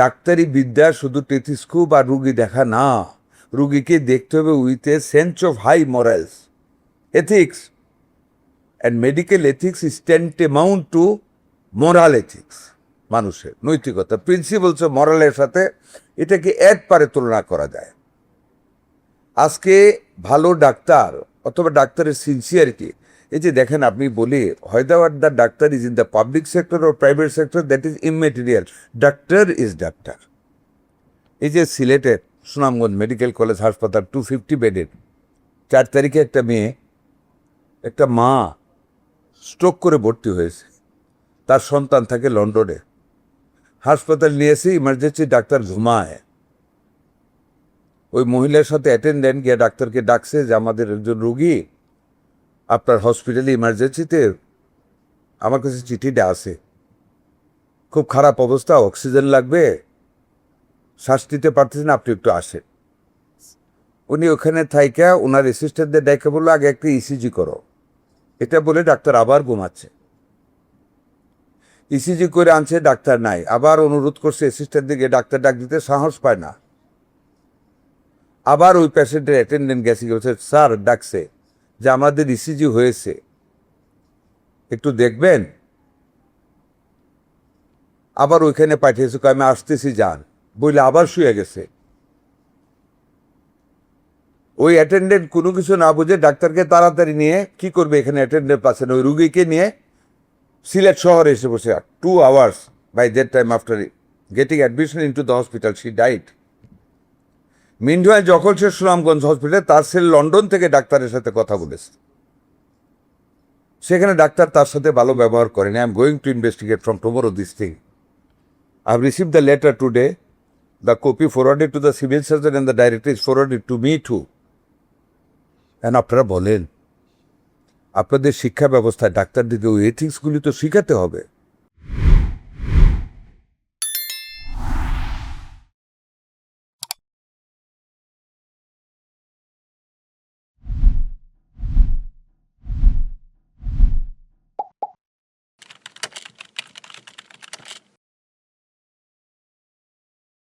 ডাক্তারি বিদ্যা শুধু টেথিস্কোপ আর রুগী দেখা না, রুগীকে দেখতে হবে with a sense of high morals, ethics, and medical ethics is tantamount to moral ethics. মানুষের নৈতিকতা, প্রিন্সিপালস অফ মরালের সাথে এটাকে এক পারে তুলনা করা যায়। আজকে ভালো ডাক্তার অথবা ডাক্তারের সিনসিয়ারিটি, এই যে দেখেন আপনি বলি whether the doctor is in the public sector ও private sector, that is immaterial, doctor is doctor. এই যে সিলেটের সুনামগঞ্জ মেডিকেল কলেজ হাসপাতাল 250 বেডের 4 তারিখে একটা মেয়ে, একটা মা স্ট্রোক করে ভর্তি হয়েছে, তার সন্তান থাকে লন্ডনে। হাসপাতাল নিয়েছে, ইমার্জেন্সি ডাক্তার ঘুমায়। ওই মহিলার সাথে অ্যাটেন্ডেন্ট গিয়ে ডাক্তারকে ডাকছে যে আমাদের একজন রুগী আপনার হসপিটালে ইমার্জেন্সিতে, আমার কাছে চিঠিটা আছে, খুব খারাপ অবস্থা, অক্সিজেন লাগবে, শ্বাস নিতে পারতেছেন, আপনি একটু আসেন। উনি ওখানে থাইকা ওনার অ্যাসিস্ট্যান্টদের ডেকে বললো আগে একটা ইসিজি করো। এটা বলে ডাক্তার আবার ঘুমাচ্ছে। ইসিজি করে আনছে, ডাক্তার নাই, আবার অনুরোধ করছে অ্যাসিস্ট্যান্টদেরকে, ডাক্তার ডাক দিতে সাহস পায় না। আবার ওই পেশেন্টের অ্যাটেন্ডেন্ট গেছে, স্যার ডাকছে যে আমাদের ইসিজি হয়েছে, একটু দেখবেন। আবার ওইখানে পাঠিয়েছে, আমি আসতেছি যান বলে আবার শুয়ে গেছে। ওই অ্যাটেন্ডেন্ট কোনো কিছু না বুঝে ডাক্তারকে তাড়াতাড়ি নিয়ে কি করবে, এখানে অ্যাটেন্ডেন্ট পাচ্ছেন, ওই রুগীকে নিয়ে সিলেট শহরে এসে বসে 2 hours by that time after getting admission in to the hospital she died. Meanwhile যখন সে সুনামগঞ্জ হসপিটালে, তার ছেলে লন্ডন থেকে ডাক্তারের সাথে কথা বলেছে, সেখানে ডাক্তার তার সাথে ভালো ব্যবহার করেনি। I am going to investigate from tomorrow this thing. I have receive the letter today, the copy forwarded to the civil surgeon and the director is forwarded to me two. এখন আপনারা বলেন, আপনাদের শিক্ষা ব্যবস্থায় ডাক্তারদেরকে ওই এথিক্সগুলি তো শিখাতে হবে।